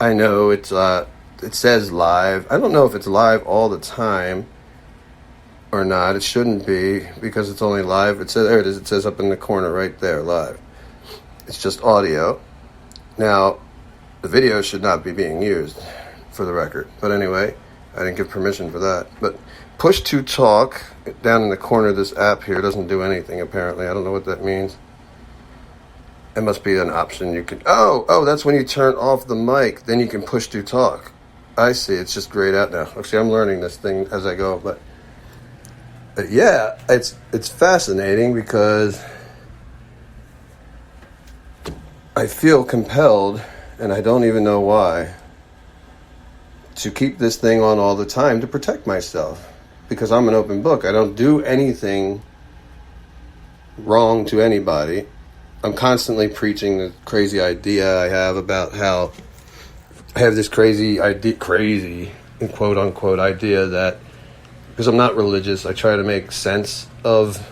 I know it says live. I don't know if it's live all the time or not. It shouldn't be, because it's only live. It says, there it is. It says up in the corner right there, live. It's just audio. Now, the video should not be being used, for the record. But anyway, I didn't give permission for that. But push to talk down in the corner of this app here doesn't do anything, apparently. I don't know what that means. It must be an option you can... Oh, that's when you turn off the mic. Then you can push to talk. I see. It's just grayed out now. Actually, I'm learning this thing as I go. But yeah, it's fascinating because I feel compelled, and I don't even know why, to keep this thing on all the time to protect myself. Because I'm an open book. I don't do anything wrong to anybody. I'm constantly preaching the crazy idea I have about how I have this crazy in quote unquote idea that, because I'm not religious, I try to make sense of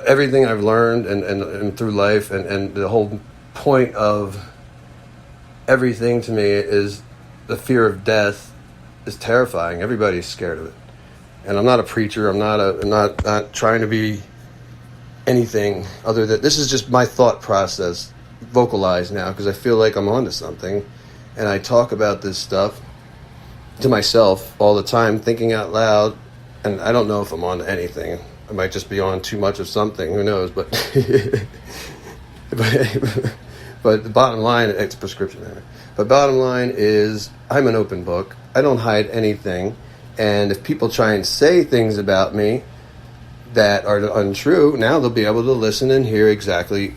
everything I've learned and through life, and the whole point of everything to me is the fear of death is terrifying. Everybody's scared of it. And I'm not a preacher. I'm not trying to be anything other than, this is just my thought process vocalized now, because I feel like I'm onto something, and I talk about this stuff to myself all the time, thinking out loud, and I don't know if I'm onto anything. I might just be on too much of something, who knows, but but the bottom line, it's a prescription anyway. But bottom line is, I'm an open book. I don't hide anything, and if people try and say things about me that are untrue, now they'll be able to listen and hear exactly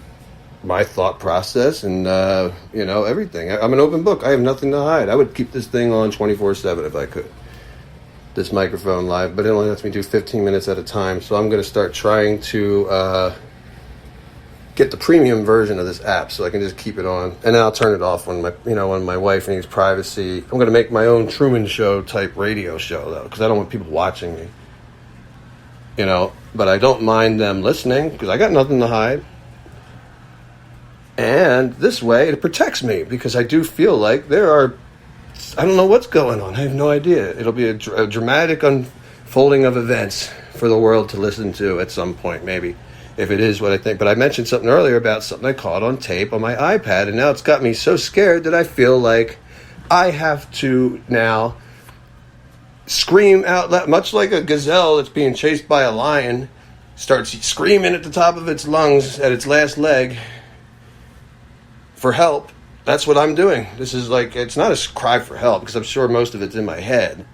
my thought process and, everything. I'm an open book. I have nothing to hide. I would keep this thing on 24/7 if I could. This microphone live, but it only lets me do 15 minutes at a time, so I'm going to start trying to get the premium version of this app so I can just keep it on. And then I'll turn it off when my wife needs privacy. I'm going to make my own Truman Show type radio show, though, because I don't want people watching me. But I don't mind them listening because I got nothing to hide. And this way it protects me, because I do feel like I don't know what's going on. I have no idea. It'll be a dramatic unfolding of events for the world to listen to at some point, maybe, if it is what I think. But I mentioned something earlier about something I caught on tape on my iPad, and now it's got me so scared that I feel like I have to now scream out loud, much like a gazelle that's being chased by a lion starts screaming at the top of its lungs at its last leg for help. That's what I'm doing. This is like, it's not a cry for help, because I'm sure most of it's in my head,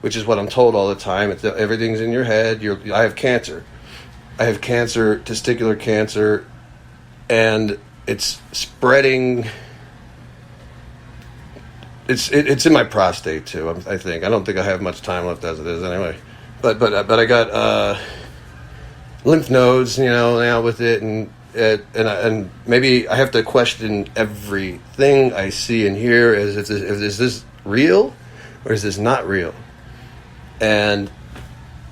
which is what I'm told all the time. Everything's in your head. I have cancer. I have cancer, testicular cancer, and it's spreading. It's in my prostate too. I think. I don't think I have much time left as it is anyway. But I got lymph nodes, now with it, and maybe I have to question everything I see and hear. Is this real, or is this not real? And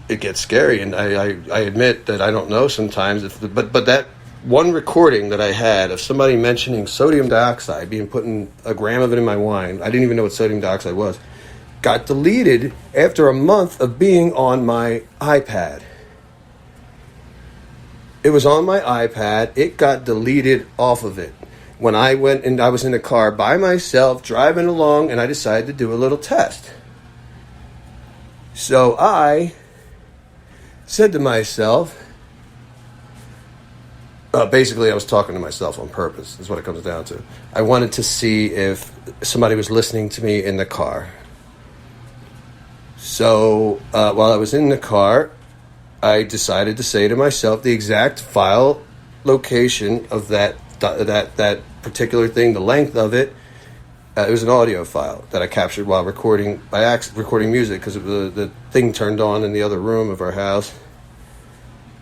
it gets scary. And I admit that I don't know sometimes. But that one recording that I had of somebody mentioning sodium dioxide, being putting a gram of it in my wine, I didn't even know what sodium dioxide was, got deleted after a month of being on my iPad. It was on my iPad. It got deleted off of it. When I went and I was in the car by myself driving along, and I decided to do a little test. So I said to myself, basically, I was talking to myself on purpose, is what it comes down to. I wanted to see if somebody was listening to me in the car. So while I was in the car, I decided to say to myself the exact file location of that particular thing, the length of it. It was an audio file that I captured while recording music, because the thing turned on in the other room of our house.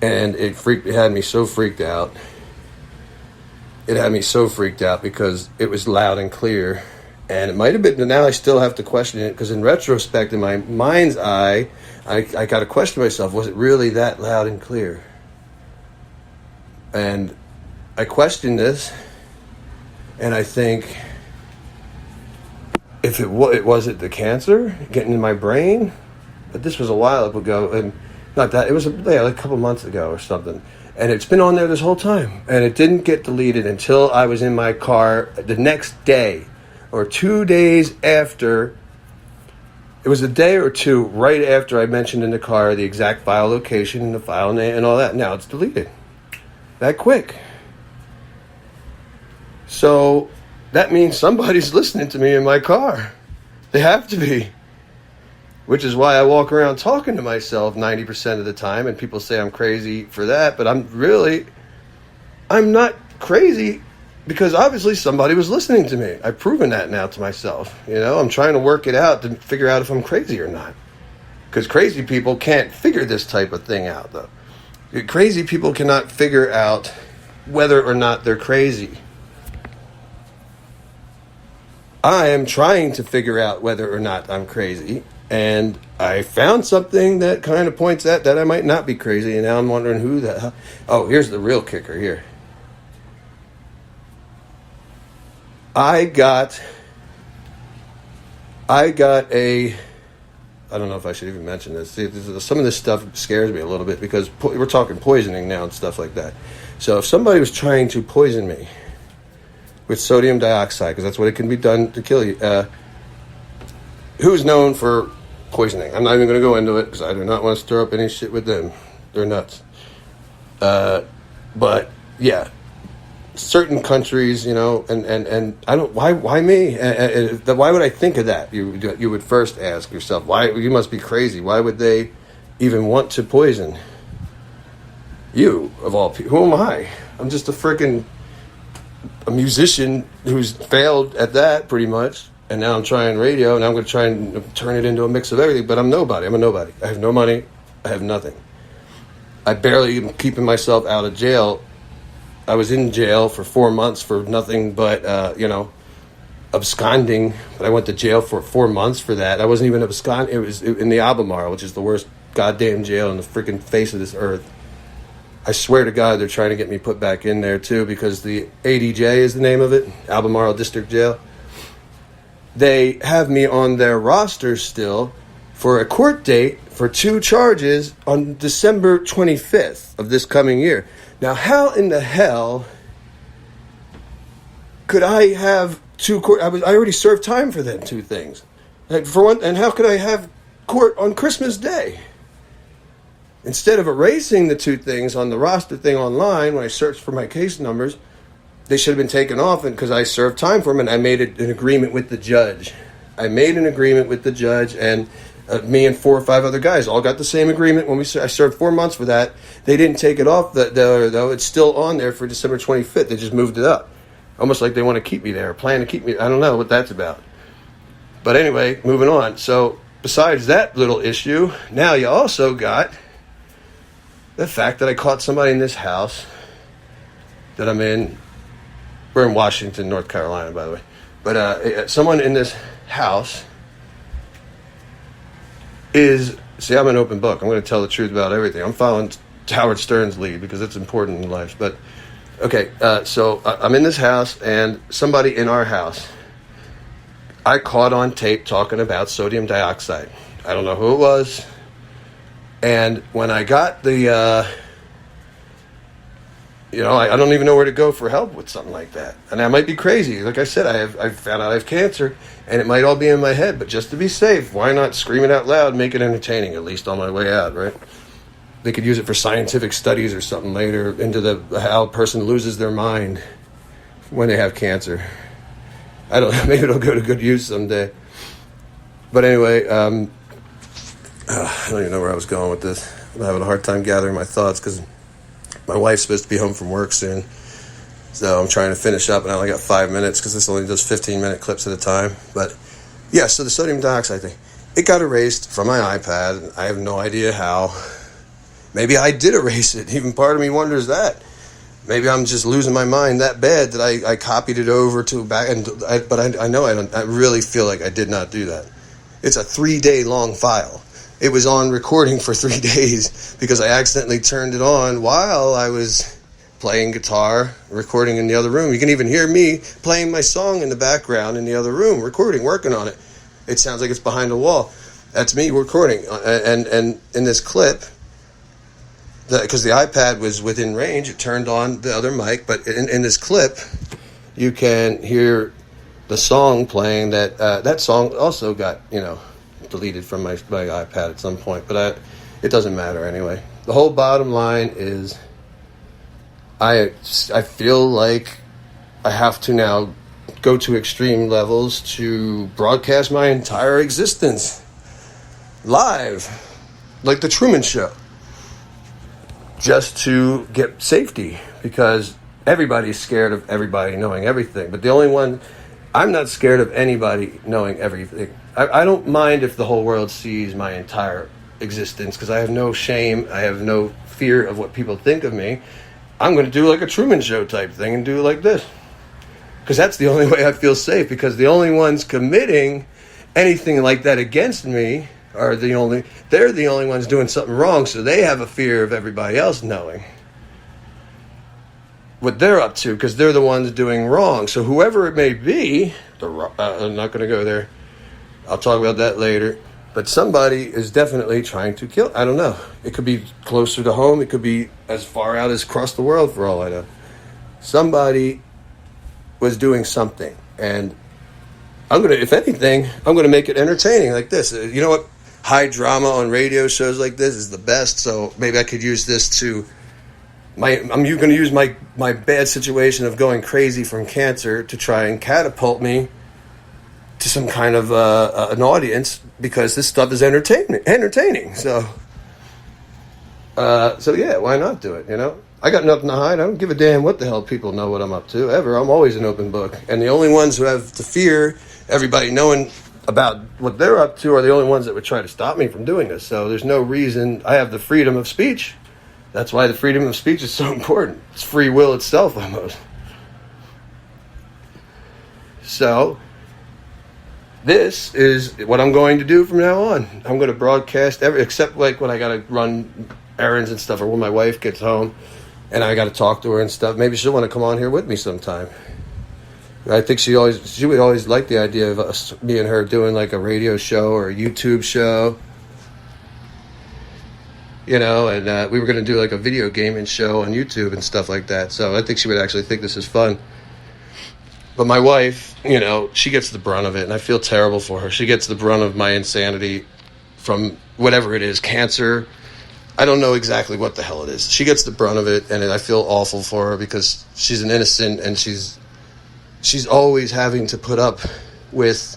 And it had me so freaked out. It had me so freaked out because it was loud and clear. And it might have been, now I still have to question it, because in retrospect, in my mind's eye, I got to question myself, was it really that loud and clear? And I question this, and I think, if it was it the cancer getting in my brain, but this was a while ago, and not that, it was like a couple months ago or something, and it's been on there this whole time, and it didn't get deleted until I was in my car the next day, or 2 days after. It was a day or two right after I mentioned in the car the exact file location and the file name and all that. Now it's deleted. That quick. So that means somebody's listening to me in my car. They have to be. Which is why I walk around talking to myself 90% of the time, and people say I'm crazy for that, but I'm not crazy, because obviously somebody was listening to me. I've proven that now to myself. I'm trying to work it out to figure out if I'm crazy or not. Because crazy people can't figure this type of thing out, though. Crazy people cannot figure out whether or not they're crazy. I am trying to figure out whether or not I'm crazy, and I found something that kind of points at that I might not be crazy, and now I'm wondering who the hell. Oh, here's the real kicker here. I got a, I don't know if I should even mention this. See, some of this stuff scares me a little bit, because we're talking poisoning now and stuff like that. So if somebody was trying to poison me with sodium dioxide, because that's what it can be done to kill you, who's known for poisoning? I'm not even going to go into it, because I do not want to stir up any shit with them. They're nuts. But yeah. Certain countries, and I don't. Why me? Why would I think of that? You would first ask yourself, why? You must be crazy. Why would they even want to poison you, of all people? Who am I? I'm just a musician who's failed at that pretty much, and now I'm trying radio, and I'm going to try and turn it into a mix of everything. But I'm nobody. I'm a nobody. I have no money. I have nothing. I barely am keeping myself out of jail. I was in jail for 4 months for nothing but, absconding. But I went to jail for 4 months for that. I wasn't even absconding. It was in the Albemarle, which is the worst goddamn jail on the freaking face of this earth. I swear to God, they're trying to get me put back in there, too, because the ADJ is the name of it, Albemarle District Jail. They have me on their roster still for a court date for 2 charges on December 25th of this coming year. Now, how in the hell could I have 2 court? I already served time for them 2 things. For one, and how could I have court on Christmas Day? Instead of erasing the 2 things on the roster thing online, when I searched for my case numbers, they should have been taken off, and because I served time for them, and I made an agreement with the judge. And me and 4 or 5 other guys all got the same agreement when I served 4 months for that. They didn't take it off, though. It's still on there for December 25th. They just moved it up. Almost like they want to keep me there, plan to keep me. I don't know what that's about. But anyway, moving on. So besides that little issue, now you also got the fact that I caught somebody in this house that I'm in. We're in Washington, North Carolina, by the way. But someone in this house see, I'm an open book. I'm going to tell the truth about everything. I'm following Howard Stern's lead because it's important in life. But, okay, so I'm in this house, and somebody in our house, I caught on tape talking about sodium dioxide. I don't know who it was. And when I got the, I don't even know where to go for help with something like that. And I might be crazy. Like I said, I've found out I have cancer, and it might all be in my head. But just to be safe, why not scream it out loud, make it entertaining, at least on my way out, right? They could use it for scientific studies or something later into how a person loses their mind when they have cancer. I don't know. Maybe it'll go to good use someday. But anyway, I don't even know where I was going with this. I'm having a hard time gathering my thoughts because my wife's supposed to be home from work soon. So I'm trying to finish up, and I only got 5 minutes because this only does 15-minute clips at a time. But yeah, so the sodium dioxide thing, it got erased from my iPad. I have no idea how. Maybe I did erase it. Even part of me wonders that. Maybe I'm just losing my mind that bad that I copied it over to back. But I know I don't. I really feel like I did not do that. It's a 3-day long file. It was on recording for 3 days because I accidentally turned it on while I was playing guitar, recording in the other room. You can even hear me playing my song in the background in the other room, recording, working on it. It sounds like it's behind a wall. That's me recording. And in this clip, because the iPad was within range, it turned on the other mic. But in this clip, you can hear the song playing. That song also got, deleted from my iPad at some point. But it doesn't matter anyway. The whole bottom line is I feel like I have to now go to extreme levels to broadcast my entire existence live, like the Truman Show, just to get safety, because everybody's scared of everybody knowing everything. But the only one, I'm not scared of anybody knowing everything. I don't mind if the whole world sees my entire existence, because I have no shame, I have no fear of what people think of me. I'm going to do like a Truman Show type thing and do it like this, because that's the only way I feel safe, because the only ones committing anything like that against me they're the only ones doing something wrong, so they have a fear of everybody else knowing what they're up to, because they're the ones doing wrong. So whoever it may be, I'm not going to go there, I'll talk about that later. But somebody is definitely trying to kill. I don't know. It could be closer to home. It could be as far out as across the world, for all I know. Somebody was doing something. And if anything, I'm going to make it entertaining like this. You know what? High drama on radio shows like this is the best. So maybe I could use this to... I'm going to use my bad situation of going crazy from cancer to try and catapult me to some kind of an audience, because this stuff is entertaining. So yeah, why not do it? I got nothing to hide. I don't give a damn what the hell people know what I'm up to ever. I'm always an open book, and the only ones who have to fear everybody knowing about what they're up to are the only ones that would try to stop me from doing this. So there's no reason. I have the freedom of speech. That's why the freedom of speech is so important. It's free will itself, almost. So this is what I'm going to do from now on. I'm going to broadcast except like when I got to run errands and stuff, or when my wife gets home and I got to talk to her and stuff. Maybe she'll want to come on here with me sometime. I think she would always like the idea of us, me and her, doing like a radio show or a YouTube show. And we were going to do like a video gaming show on YouTube and stuff like that. So I think she would actually think this is fun. But my wife, she gets the brunt of it, and I feel terrible for her. She gets the brunt of my insanity from whatever it is, cancer. I don't know exactly what the hell it is. She gets the brunt of it, and I feel awful for her, because she's an innocent, and she's always having to put up with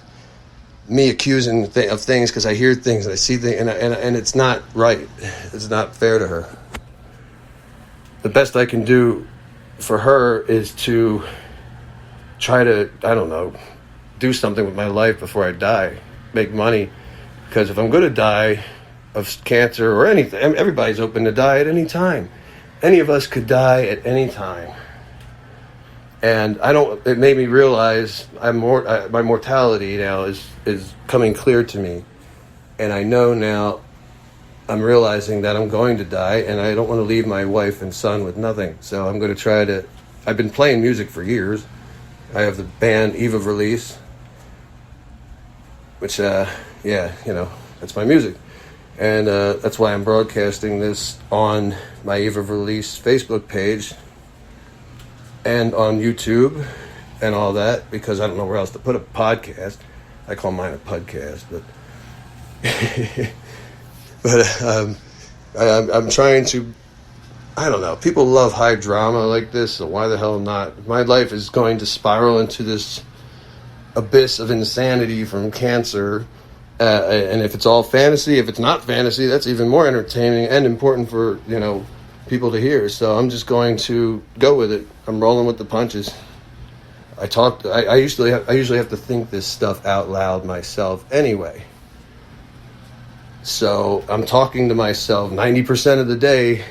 me accusing of things, because I hear things and I see things, and it's not right. It's not fair to her. The best I can do for her is to try to, do something with my life before I die, make money, because if I'm going to die of cancer or anything, everybody's open to die at any time. Any of us could die at any time. And it made me realize my mortality now is coming clear to me. And I know now, I'm realizing that I'm going to die, and I don't want to leave my wife and son with nothing. So I'm going to try to, I've been playing music for years. I have the band Eve of Release, which, that's my music. And that's why I'm broadcasting this on my Eve of Release Facebook page and on YouTube and all that, because I don't know where else to put a podcast. I call mine a Pudcast, but I'm trying to, people love high drama like this, so why the hell not? My life is going to spiral into this abyss of insanity from cancer, and if it's all fantasy, if it's not fantasy, that's even more entertaining and important for, people to hear. So I'm just going to go with it. I'm rolling with the punches. I usually have to think this stuff out loud myself anyway. So I'm talking to myself 90% of the day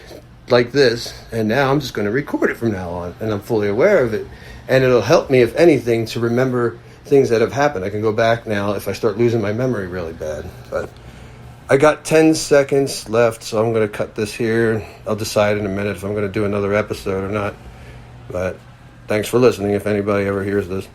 like this, and now I'm just going to record it from now on, and I'm fully aware of it. And it'll help me, if anything, to remember things that have happened. I can go back now if I start losing my memory really bad. But I got 10 seconds left, so I'm going to cut this here. I'll decide in a minute if I'm going to do another episode or not. But thanks for listening if anybody ever hears this.